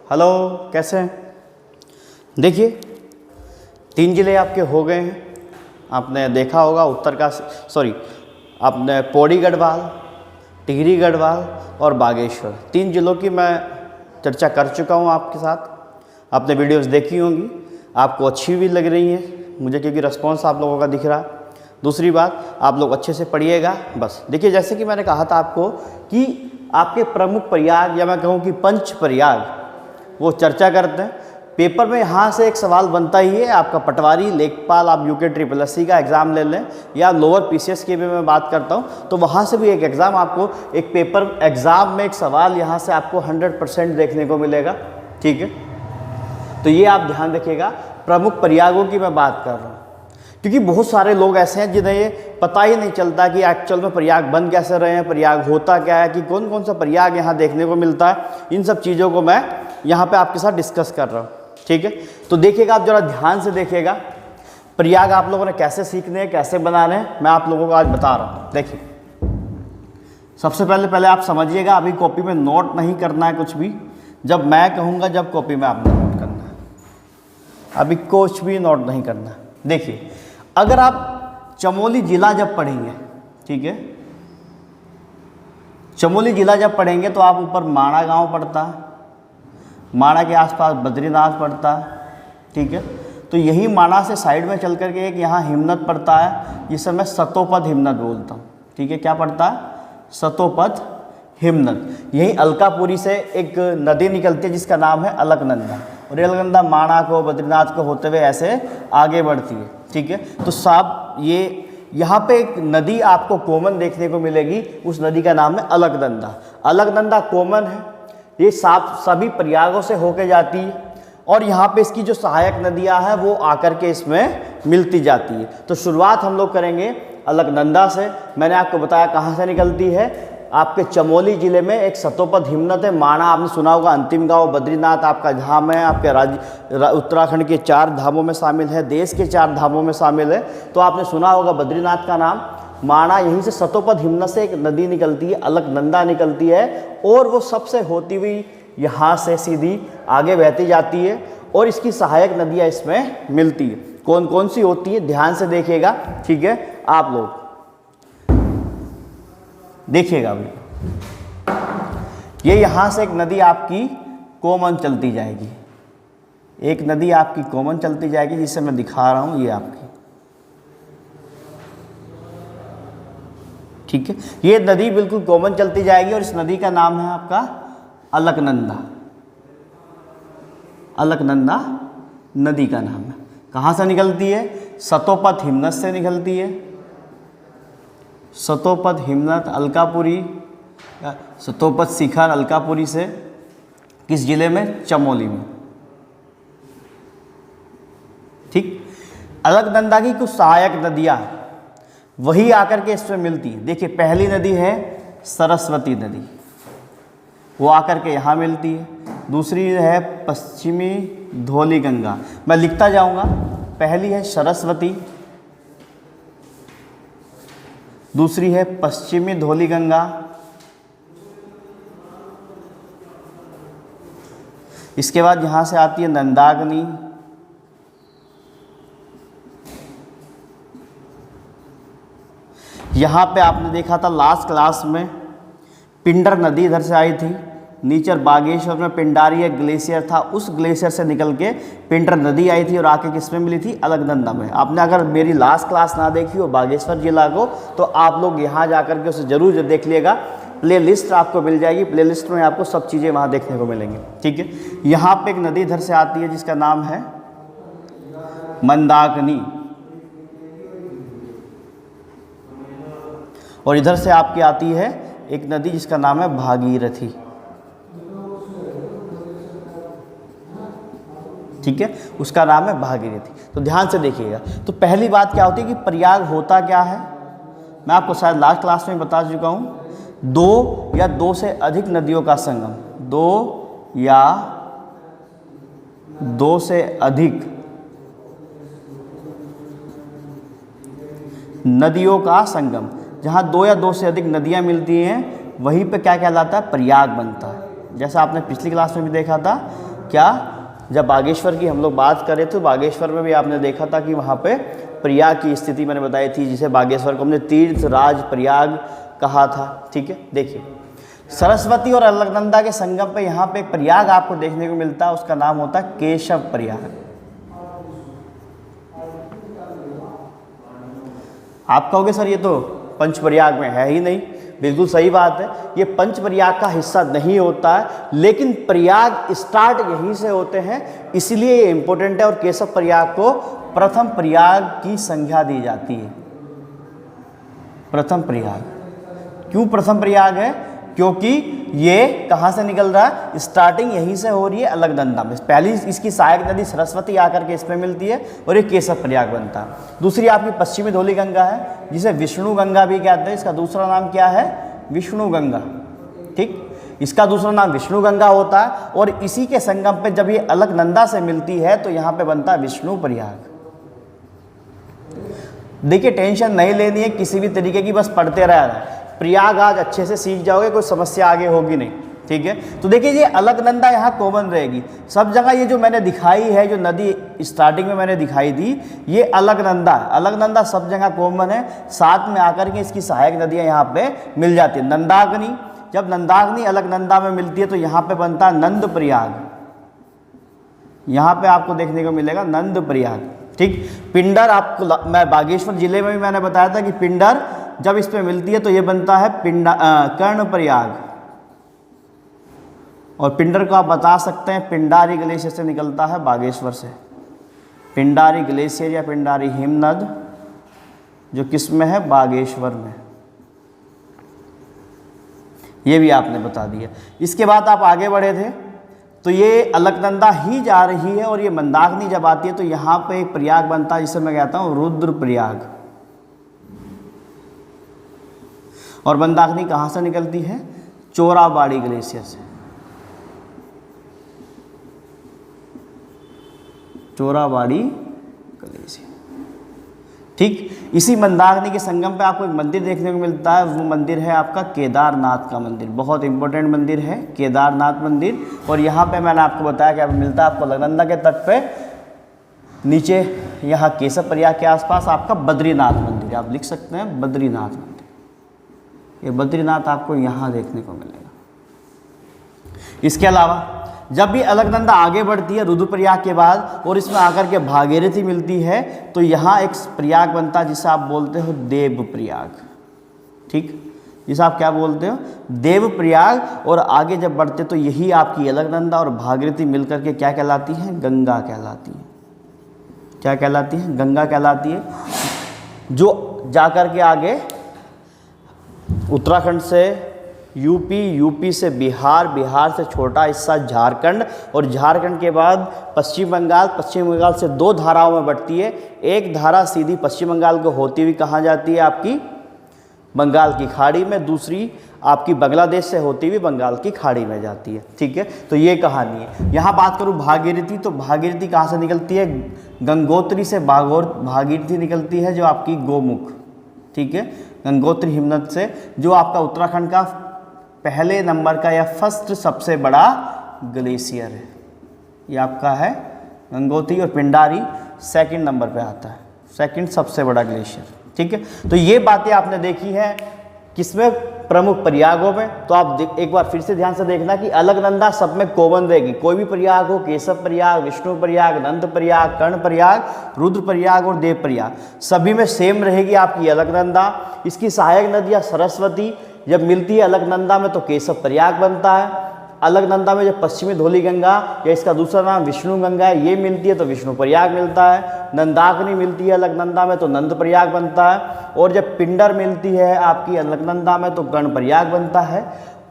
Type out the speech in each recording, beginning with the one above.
Hello, कैसे हैं? देखिए 3 ज़िले आपके हो गए हैं। आपने देखा होगा आपने पौड़ी गढ़वाल, टिहरी गढ़वाल और बागेश्वर 3 ज़िलों की मैं चर्चा कर चुका हूँ आपके साथ। आपने वीडियोस देखी होंगी, आपको अच्छी भी लग रही हैं मुझे, क्योंकि रिस्पॉन्स आप लोगों का दिख रहा है। दूसरी बात, आप लोग अच्छे से पढ़िएगा। बस देखिए, जैसे कि मैंने कहा था आपको कि आपके प्रमुख प्रयाग या मैं कहूँ कि पंच प्रयाग वो चर्चा करते हैं। पेपर में यहाँ से एक सवाल बनता ही है आपका पटवारी, लेखपाल, आप यूके SSSC का एग्ज़ाम ले लें या लोअर PCS की भी मैं बात करता हूँ तो वहाँ से भी एक एग्ज़ाम आपको, एक पेपर एग्ज़ाम में एक सवाल यहाँ से आपको 100% देखने को मिलेगा। ठीक है, तो ये आप ध्यान रखिएगा। प्रमुख प्रयागों की मैं बात कर रहा हूँ क्योंकि बहुत सारे लोग ऐसे हैं जिन्हें ये पता ही नहीं चलता कि एक्चुअल में प्रयाग बन कैसे रहे हैं, प्रयाग होता क्या है, कि कौन कौन सा प्रयाग यहाँ देखने को मिलता है। इन सब चीज़ों को मैं यहाँ पे आपके साथ डिस्कस कर रहा हूँ। ठीक है, तो देखिएगा, आप ज़रा ध्यान से देखिएगा। प्रयाग आप लोगों ने कैसे सीखने हैं, कैसे बनाने हैं, मैं आप लोगों को आज बता रहा हूँ। देखिए, सबसे पहले आप समझिएगा, अभी कॉपी में नोट नहीं करना है कुछ भी। जब मैं कहूँगा जब कॉपी में आपने नोट करना है, अभी कुछ भी नोट नहीं करना है। देखिए, अगर आप चमोली ज़िला जब पढ़ेंगे, ठीक है, चमोली ज़िला जब पढ़ेंगे तो आप ऊपर माणा गांव पड़ता है, माणा के आसपास बद्रीनाथ पड़ता है। ठीक है, तो यही माणा से साइड में चल करके एक यहाँ हिमनद पड़ता है, जिसे मैं सतोपद हिमनद बोलता हूँ। ठीक है, क्या पड़ता है? सतोपद हिमनद। यही अलकापुरी से एक नदी निकलती है जिसका नाम है अलकनंदा, और ये अलकनंदा माणा को, बद्रीनाथ को होते हुए ऐसे आगे बढ़ती है। ठीक है, तो साहब ये यहाँ पे एक नदी आपको कॉमन देखने को मिलेगी, उस नदी का नाम है अलकनंदा। अलकनंदा कॉमन है, ये सभी प्रयागों से होके जाती है, और यहाँ पे इसकी जो सहायक नदियाँ हैं वो आकर के इसमें मिलती जाती है। तो शुरुआत हम लोग करेंगे अलकनंदा से। मैंने आपको बताया कहाँ से निकलती है, आपके चमोली ज़िले में एक सतोपद हिमनद है। माणा आपने सुना होगा, अंतिम गांव बद्रीनाथ आपका धाम है, आपके राज्य उत्तराखंड के 4 धामों में शामिल है, देश के 4 धामों में शामिल है। तो आपने सुना होगा बद्रीनाथ का नाम। माणा, यहीं से सतोपद हिमनद से एक नदी निकलती है, अलकनंदा निकलती है, और वो सबसे होती हुई यहाँ से सीधी आगे बहती जाती है, और इसकी सहायक नदियाँ इसमें मिलती है। कौन कौन सी होती है ध्यान से देखिएगा। ठीक है, आप लोग देखिएगा अभी, ये यहाँ से एक नदी आपकी कॉमन चलती जाएगी, एक नदी आपकी कॉमन चलती जाएगी जिसे मैं दिखा रहा हूँ, ये आपकी। ठीक है, ये नदी बिल्कुल कॉमन चलती जाएगी, और इस नदी का नाम है आपका अलकनंदा। अलकनंदा नदी का नाम है। कहाँ से निकलती है? सतोपद हिमनद से निकलती है। सतोपद हिमनद अलकापुरी, सतोपद शिखर अलकापुरी से, किस जिले में? चमोली में। ठीक, अलकनंदा की कुछ सहायक नदियाँ वही आकर के इसमें मिलती है। देखिए, पहली नदी है सरस्वती नदी, वो आकर के यहाँ मिलती है। दूसरी है पश्चिमी धौली गंगा, मैं लिखता जाऊँगा। पहली है सरस्वती, दूसरी है पश्चिमी धौली गंगा, इसके बाद यहाँ से आती है नंदाग्नि, यहाँ पे आपने देखा था लास्ट क्लास में पिंडर नदी इधर से आई थी, नीचे बागेश्वर में पिंडारी एक ग्लेशियर था, उस ग्लेशियर से निकल के पिंडर नदी आई थी और आके किसमें मिली थी? अलकनंदा में। आपने अगर मेरी लास्ट क्लास ना देखी हो बागेश्वर जिला को, तो आप लोग यहाँ जाकर के उसे जरूर देख लिएगा। प्लेलिस्ट आपको मिल जाएगी, प्लेलिस्ट में आपको सब चीज़ें वहाँ देखने को मिलेंगी। ठीक है, यहाँ पे एक नदी इधर से आती है जिसका नाम है मंदाकिनी, और इधर से आपकी आती है एक नदी जिसका नाम है भागीरथी। ठीक है, उसका नाम है भागीरथी। तो ध्यान से देखिएगा। तो पहली बात क्या होती है कि प्रयाग होता क्या है, मैं आपको शायद लास्ट क्लास में बता चुका हूँ। 2 या 2 से अधिक नदियों का संगम, 2 या 2 से अधिक नदियों का संगम, जहाँ 2 या 2 से अधिक नदियाँ मिलती हैं वहीं पे क्या कहलाता है? प्रयाग बनता है। जैसा आपने पिछली क्लास में भी देखा था, क्या, जब बागेश्वर की हम लोग बात करें तो बागेश्वर में भी आपने देखा था कि वहाँ पे प्रयाग की स्थिति मैंने बताई थी, जिसे बागेश्वर को हमने तीर्थ राज प्रयाग कहा था। ठीक है, देखिए सरस्वती और अलकनंदा के संगम पे यहाँ पे एक प्रयाग आपको देखने को मिलता है, उसका नाम होता है केशव प्रयाग। आप कहोगे सर ये तो पंच प्रयाग में है ही नहीं, बिल्कुल सही बात है, ये पंच प्रयाग का हिस्सा नहीं होता है, लेकिन प्रयाग स्टार्ट यहीं से होते हैं, इसलिए ये इंपॉर्टेंट है और केशव प्रयाग को प्रथम प्रयाग की संज्ञा दी जाती है। प्रथम प्रयाग, क्यों प्रथम प्रयाग है? क्योंकि ये कहाँ से निकल रहा है, स्टार्टिंग यहीं से हो रही है अलकनंदा में। पहली इसकी सहायक नदी सरस्वती आकर के इसमें मिलती है और ये केशव प्रयाग बनता है। दूसरी आपकी पश्चिमी धौली गंगा है, जिसे विष्णु गंगा भी कहते हैं, इसका दूसरा नाम क्या है, विष्णु गंगा। ठीक, इसका दूसरा नाम विष्णु गंगा होता है और इसी के संगम पे जब ये अलकनंदा से मिलती है तो यहाँ पे बनता है विष्णु प्रयाग। देखिए टेंशन नहीं लेनी है किसी भी तरीके की, बस पढ़ते रहना है। प्रयाग आज अच्छे से सीख जाओगे, कोई समस्या आगे होगी नहीं। ठीक है, तो देखिए ये अलकनंदा यहाँ कॉमन रहेगी सब जगह। ये जो मैंने दिखाई है, जो नदी स्टार्टिंग में मैंने दिखाई दी, ये अलकनंदा है। अलकनंदा सब जगह कॉमन है, साथ में आकर के इसकी सहायक नदियाँ यहाँ पे मिल जाती है। नंदाग्नि, जब नंदाग्नि अलकनंदा में मिलती है तो यहाँ पे बनता है नंद प्रयाग। यहाँ पे आपको देखने को मिलेगा नंद प्रयाग। ठीक, पिंडर आपको मैं बागेश्वर जिले में भी मैंने बताया था कि पिंडर जब इस पे मिलती है तो ये बनता है कर्ण प्रयाग। और पिंडर को आप बता सकते हैं पिंडारी ग्लेशियर से निकलता है बागेश्वर से। पिंडारी ग्लेशियर या पिंडारी हिमनद जो किस में है, बागेश्वर में। ये भी आपने बता दिया। इसके बाद आप आगे बढ़े थे तो ये अलकनंदा ही जा रही है और ये मंदाकिनी जब आती है तो यहाँ पे एक प्रयाग बनता है जिसे मैं कहता हूँ रुद्र प्रयाग। और मंदाकिनी कहाँ से निकलती है, चोराबाड़ी ग्लेशियर से। चोराबाड़ी ग्लेशियर। ठीक, इसी मंदाकिनी के संगम पे आपको एक मंदिर देखने को मिलता है, वो मंदिर है आपका केदारनाथ का मंदिर। बहुत इंपॉर्टेंट मंदिर है केदारनाथ मंदिर। और यहाँ पे मैंने आपको बताया कि मिलता है आपको अलकनंदा के तट पे नीचे, यहाँ केशव प्रयाग के आसपास आपका बद्रीनाथ मंदिर, आप लिख सकते हैं बद्रीनाथ मंदिर। ये बद्रीनाथ आपको यहाँ देखने को मिलेगा। इसके अलावा जब भी अलकनंदा आगे बढ़ती है रुद्रप्रयाग के बाद और इसमें आकर के भागीरथी मिलती है तो यहाँ एक प्रयाग बनता है जिसे आप बोलते हो देवप्रयाग। ठीक, जिसे आप क्या बोलते हो, देवप्रयाग। और आगे जब बढ़ते तो यही आपकी अलकनंदा और भागीरथी मिलकर के क्या कहलाती है, गंगा कहलाती है। क्या कहलाती है, गंगा कहलाती है। जो जाकर के आगे उत्तराखंड से यूपी, यूपी से बिहार, बिहार से छोटा हिस्सा झारखंड और झारखंड के बाद पश्चिम बंगाल, पश्चिम बंगाल से दो धाराओं में बढ़ती है। एक धारा सीधी पश्चिम बंगाल को होती हुई कहाँ जाती है, आपकी बंगाल की खाड़ी में। दूसरी आपकी बांग्लादेश से होती हुई बंगाल की खाड़ी में जाती है। ठीक है, तो ये कहानी है। यहाँ बात करूँ भागीरथी, तो भागीरथी कहाँ से निकलती है, गंगोत्री से भागीरथी निकलती है, जो आपकी गोमुख। ठीक है, गंगोत्री हिमनद से, जो आपका उत्तराखंड का पहले नंबर का या फर्स्ट सबसे बड़ा ग्लेशियर है। ये आपका है गंगोत्री, और पिंडारी सेकंड नंबर पे आता है, सेकंड सबसे बड़ा ग्लेशियर। ठीक है, तो ये बातें आपने देखी हैं किसमें, प्रमुख प्रयागों में। तो आप एक बार फिर से ध्यान से देखना कि अलकनंदा सब में कॉमन रहेगी। कोई भी प्रयाग हो, केशव प्रयाग, विष्णु प्रयाग, नंद प्रयाग, कर्ण प्रयाग, रुद्र प्रयाग और देव प्रयाग, सभी में सेम रहेगी आपकी अलकनंदा। इसकी सहायक नदियाँ सरस्वती जब मिलती है अलकनंदा में तो केशव प्रयाग बनता है। अलकनंदा में जब पश्चिमी धौली गंगा या इसका दूसरा नाम विष्णु गंगा है, ये मिलती है तो विष्णु प्रयाग मिलता है। नंदाकिनी मिलती है अलकनंदा में तो नंद प्रयाग बनता है। और जब पिंडर मिलती है आपकी अलकनंदा में तो कर्ण प्रयाग बनता है।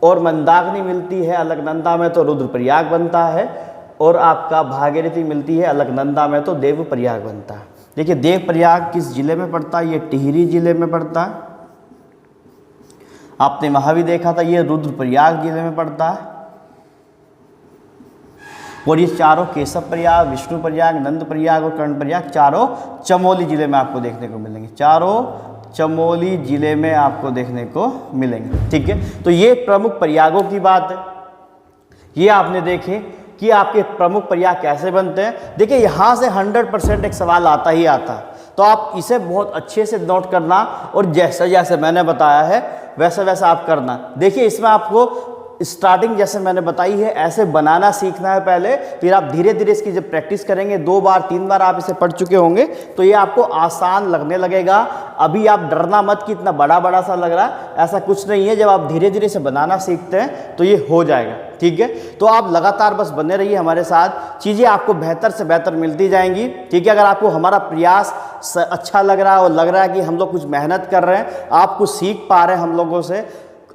और मंदाकिनी मिलती है अलकनंदा में तो रुद्र प्रयाग बनता है। और आपका भागीरथी मिलती है अलकनंदा में तो देव प्रयाग बनता है। देखिए देव प्रयाग किस जिले में पड़ता है, ये टिहरी जिले में पड़ता है। आपने वहाँ भी देखा था, ये रुद्रप्रयाग जिले में पड़ता है। और ये चारों केशव प्रयाग, विष्णु प्रयाग, नंद प्रयाग और कर्ण प्रयाग चारों चमोली जिले में आपको देखने को मिलेंगे। चारों चमोली जिले में आपको देखने को मिलेंगे। ठीक है, तो ये प्रमुख प्रयागों की बात है। ये आपने देखे कि आपके प्रमुख पर्याय कैसे बनते हैं। देखिए यहाँ से 100% एक सवाल आता ही आता है, तो आप इसे बहुत अच्छे से नोट करना और जैसे जैसे मैंने बताया है वैसे वैसे आप करना। देखिए इसमें आपको स्टार्टिंग जैसे मैंने बताई है ऐसे बनाना सीखना है पहले, फिर आप धीरे धीरे इसकी जब प्रैक्टिस करेंगे 2 बार 3 बार आप इसे पढ़ चुके होंगे तो ये आपको आसान लगने लगेगा। अभी आप डरना मत कि इतना बड़ा बड़ा सा लग रहा है, ऐसा कुछ नहीं है। जब आप धीरे धीरे से बनाना सीखते हैं तो ये हो जाएगा, ठीक है। तो आप लगातार बस बने रहिए हमारे साथ, चीज़ें आपको बेहतर से बेहतर मिलती जाएंगी, ठीक है। अगर आपको हमारा प्रयास अच्छा लग रहा है और लग रहा है कि हम लोग कुछ मेहनत कर रहे हैं, आप कुछ सीख पा रहे हैं, हम लोगों से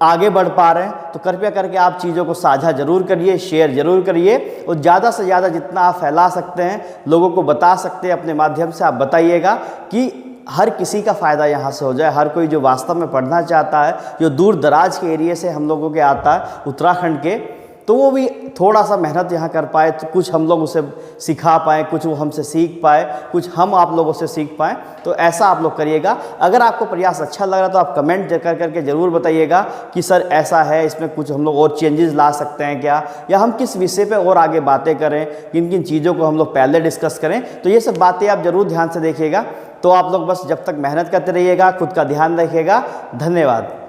आगे बढ़ पा रहे हैं, तो कृपया करके आप चीज़ों को साझा जरूर करिए, शेयर जरूर करिए और ज़्यादा से ज़्यादा जितना आप फैला सकते हैं, लोगों को बता सकते हैं अपने माध्यम से, आप बताइएगा कि हर किसी का फ़ायदा यहाँ से हो जाए। हर कोई जो वास्तव में पढ़ना चाहता है, जो दूर दराज के एरिया से हम लोगों के आता है, उत्तराखंड के, तो वो भी थोड़ा सा मेहनत यहाँ कर पाए, तो कुछ हम लोग उसे सिखा पाएँ, कुछ वो हमसे सीख पाए, कुछ हम आप लोगों से सीख पाएँ, तो ऐसा आप लोग करिएगा। अगर आपको प्रयास अच्छा लग रहा है तो आप कमेंट कर करके ज़रूर बताइएगा कि सर ऐसा है, इसमें कुछ हम लोग और चेंजेस ला सकते हैं क्या, या हम किस विषय पे और आगे बातें करें, किन किन चीज़ों को हम लोग पहले डिस्कस करें। तो ये सब बातें आप ज़रूर ध्यान से देखिएगा। तो आप लोग बस जब तक मेहनत करते रहिएगा, खुद का ध्यान रखिएगा। धन्यवाद।